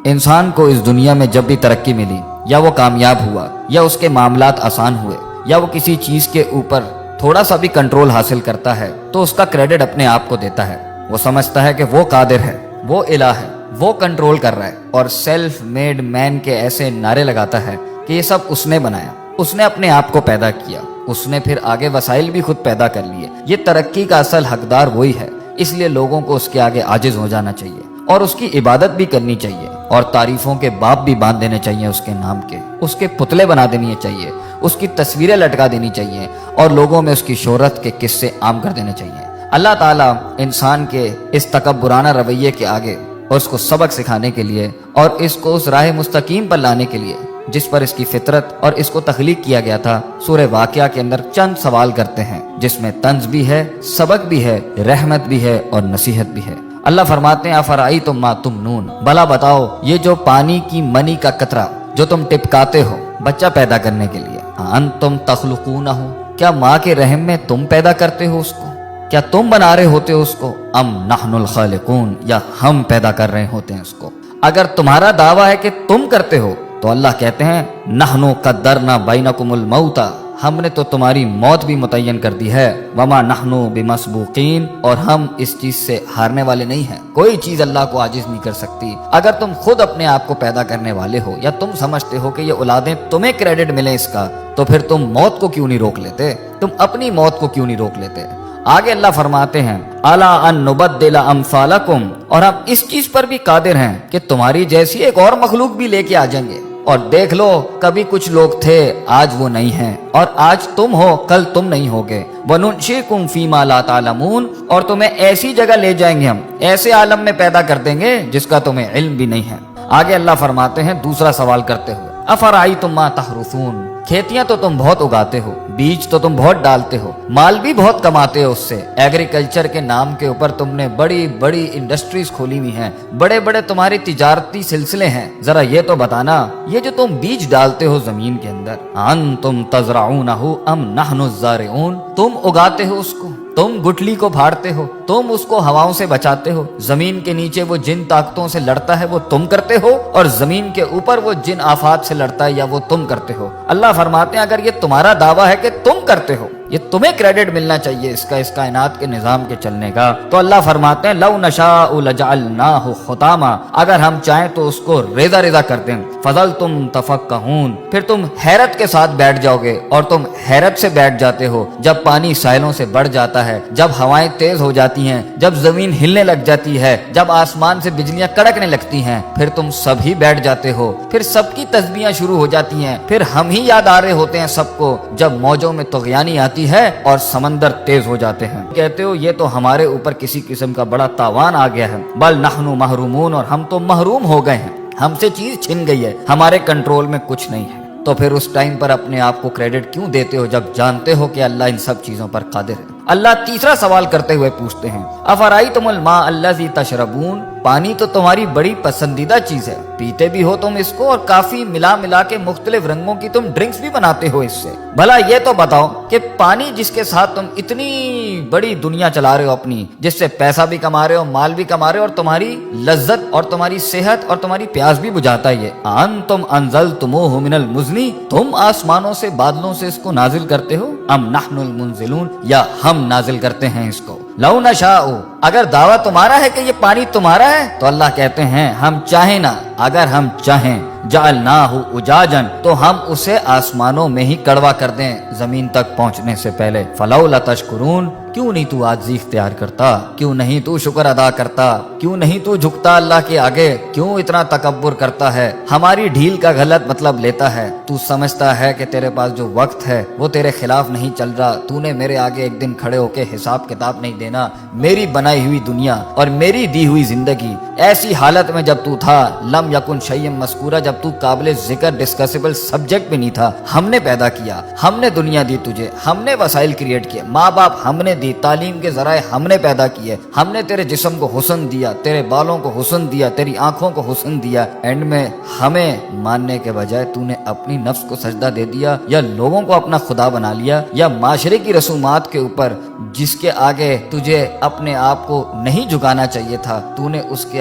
انسان کو اس دنیا میں جب بھی ترقی ملی، یا وہ کامیاب ہوا، یا اس کے معاملات آسان ہوئے، یا وہ کسی چیز کے اوپر تھوڑا سا بھی کنٹرول حاصل کرتا ہے، تو اس کا کریڈٹ اپنے آپ کو دیتا ہے۔ وہ سمجھتا ہے کہ وہ قادر ہے، وہ الہ ہے، وہ کنٹرول کر رہا ہے، اور سیلف میڈ مین کے ایسے نعرے لگاتا ہے کہ یہ سب اس نے بنایا، اس نے اپنے آپ کو پیدا کیا، اس نے پھر آگے وسائل بھی خود پیدا کر لیے، یہ ترقی کا اصل حقدار وہی ہے۔ اس لیے لوگوں کو اس کے آگے عاجز ہو جانا چاہیے اور اس کی عبادت بھی کرنی چاہیے، اور تعریفوں کے باب بھی باندھ دینے چاہیے اس کے نام کے، اس کے پتلے بنا دینی چاہیے، اس کی تصویریں لٹکا دینی چاہیے، اور لوگوں میں اس کی شہرت کے قصے عام کر دینے چاہیے۔ اللہ تعالیٰ انسان کے اس تکبرانہ رویے کے آگے اس کو سبق سکھانے کے لیے اور اس کو اس راہ مستقیم پر لانے کے لیے جس پر اس کی فطرت اور اس کو تخلیق کیا گیا تھا، سورہ واقعہ کے اندر چند سوال کرتے ہیں جس میں طنز بھی ہے، سبق بھی ہے، رحمت بھی ہے اور نصیحت بھی ہے۔ اللہ فرماتے ہیں افرأیتم ما تمنون، بھلا بتاؤ یہ جو پانی کی منی کا قطرہ جو تم ٹپکاتے ہو بچہ پیدا کرنے کے لیے، انتم تخلقونہ، کیا ماں کے رحم میں تم پیدا کرتے ہو اس کو؟ کیا تم بنا رہے ہوتے ہو اس کو؟ ام نحن الخالقون، یا ہم پیدا کر رہے ہوتے ہیں اس کو؟ اگر تمہارا دعویٰ ہے کہ تم کرتے ہو تو اللہ کہتے ہیں نحن قدرنا بینکم الموت، ہم نے تو تمہاری موت بھی متعین کر دی ہے، وما نحن بمسبوقین، اور ہم اس چیز سے ہارنے والے نہیں ہیں، کوئی چیز اللہ کو عاجز نہیں کر سکتی۔ اگر تم خود اپنے آپ کو پیدا کرنے والے ہو یا تم سمجھتے ہو کہ یہ اولادیں تمہیں کریڈٹ ملے اس کا، تو پھر تم موت کو کیوں نہیں روک لیتے؟ تم اپنی موت کو کیوں نہیں روک لیتے؟ آگے اللہ فرماتے ہیں الا ان نبدل امثالکم، اور ہم اس چیز پر بھی قادر ہیں کہ تمہاری جیسی ایک اور مخلوق بھی لے کے آ جائیں گے، اور دیکھ لو کبھی کچھ لوگ تھے آج وہ نہیں ہیں، اور آج تم ہو کل تم نہیں ہوگے، وننشئکم فیما لا تعلمون، اور تمہیں ایسی جگہ لے جائیں گے، ہم ایسے عالم میں پیدا کر دیں گے جس کا تمہیں علم بھی نہیں ہے۔ آگے اللہ فرماتے ہیں دوسرا سوال کرتے ہوئے افرأیتم ما تحرثون، کھیتیاں تو تم بہت اگاتے ہو، بیج تو تم بہت ڈالتے ہو، مال بھی بہت کماتے ہو اس سے، ایگریکلچر کے نام کے اوپر تم نے بڑی بڑی انڈسٹریز کھولی ہوئی ہیں، بڑے بڑے تمہارے تجارتی سلسلے ہیں، ذرا یہ تو بتانا یہ جو تم بیج ڈالتے ہو زمین کے اندر، انتم تزرعونہ ام نحن الزارعون، تم اگاتے ہو اس کو، تم گٹلی کو پھاڑتے ہو، تم اس کو ہواؤں سے بچاتے ہو، زمین کے نیچے وہ جن طاقتوں سے لڑتا ہے وہ تم کرتے ہو، اور زمین کے اوپر وہ جن آفات سے لڑتا ہے یا وہ تم کرتے ہو۔ اللہ فرماتے ہیں اگر یہ تمہارا دعویٰ ہے کہ تم کرتے ہو، یہ تمہیں کریڈٹ ملنا چاہیے اس کا، اس کائنات کے نظام کے چلنے کا، تو اللہ فرماتے ہیں لو نشاء لجعلناہ حطاما، اگر ہم چاہیں تو اس کو ریزہ ریزہ کر دیں، فظلتم تفکہون، پھر تم حیرت کے ساتھ بیٹھ جاؤ گے، اور تم حیرت سے بیٹھ جاتے ہو جب پانی ساحلوں سے بڑھ جاتا ہے، جب ہوائیں تیز ہو جاتی ہیں، جب زمین ہلنے لگ جاتی ہے، جب آسمان سے بجلیاں کڑکنے لگتی ہیں، پھر تم سب ہی بیٹھ جاتے ہو، پھر سب کی تسبیحاں شروع ہو جاتی ہیں، پھر ہم ہی یاد آ رہے ہوتے ہیں سب کو جب موجوں میں طغیانی آتی ہے اور سمندر تیز ہو جاتے ہیں، کہتے ہو یہ تو ہمارے اوپر کسی قسم کا بڑا تاوان آ گیا ہے، بل نحن محرومون، اور ہم تو محروم ہو گئے ہیں، ہم سے چیز چھن گئی ہے، ہمارے کنٹرول میں کچھ نہیں ہے۔ تو پھر اس ٹائم پر اپنے آپ کو کریڈٹ کیوں دیتے ہو جب جانتے ہو کہ اللہ ان سب چیزوں پر قادر ہے؟ اللہ تیسرا سوال کرتے ہوئے پوچھتے ہیں افرأیتم الماء الذی تشربون، پانی تو تمہاری بڑی پسندیدہ چیز ہے، پیتے بھی ہو تم اس کو، اور کافی ملا ملا کے مختلف رنگوں کی تم ڈرنکس بھی بناتے ہو اس سے، بھلا یہ تو بتاؤ کہ پانی جس کے ساتھ تم اتنی بڑی دنیا چلا رہے ہو اپنی، جس سے پیسہ بھی کما رہے ہو، مال بھی کما رہے ہو، اور تمہاری لذت اور تمہاری صحت اور تمہاری پیاس بھی بجھاتا ہے، یہ انتم انزلتموہ من المزن، تم آسمانوں سے بادلوں سے اس کو نازل کرتے ہو، ام نحن المنزلون، یا ہم نازل کرتے ہیں اس کو۔ لو نشاء، اگر دعویٰ تمہارا ہے کہ یہ پانی تمہارا ہے تو اللہ کہتے ہیں ہم چاہیں نا، اگر ہم چاہیں جعلناہ اجاجا، تو ہم اسے آسمانوں میں ہی کڑوا کر دیں زمین تک پہنچنے سے پہلے، فلولا تشکرون، کیوں نہیں تو عاجزی اختیار کرتا، کیوں نہیں تو شکر ادا کرتا، کیوں نہیں تو جھکتا اللہ کے آگے، کیوں اتنا تکبر کرتا ہے، ہماری ڈھیل کا غلط مطلب لیتا ہے، تو سمجھتا ہے کہ تیرے پاس جو وقت ہے وہ تیرے خلاف نہیں چل رہا، تو نے میرے آگے ایک دن کھڑے ہو کے حساب کتاب نہیں دینا، میری بنائی ہوئی دنیا اور میری دی ہوئی زندگی ایسی حالت میں جب تو تھا، لم یکن شیئا مذکورا، جب تو قابل ذکر ڈسکسیبل سبجیکٹ بھی نہیں تھا، ہم نے پیدا کیا، ہم نے دنیا دی تجھے، ہم نے وسائل کریٹ کیے، ماں باپ ہم نے دی، تعلیم کے ذرائع ہم نے پیدا کیے، ہم نے تیرے جسم کو حسن دیا، تیرے بالوں کو حسن دیا، تیری آنکھوں کو حسن دیا، اینڈ میں ہمیں ماننے کے بجائے تو نے اپنی نفس کو سجدہ دے دیا، یا لوگوں کو اپنا خدا بنا لیا، یا معاشرے کی رسومات کے اوپر جس کے آگے تجھے اپنے آپ کو نہیں جھکانا چاہیے تھا، تو نے اس کے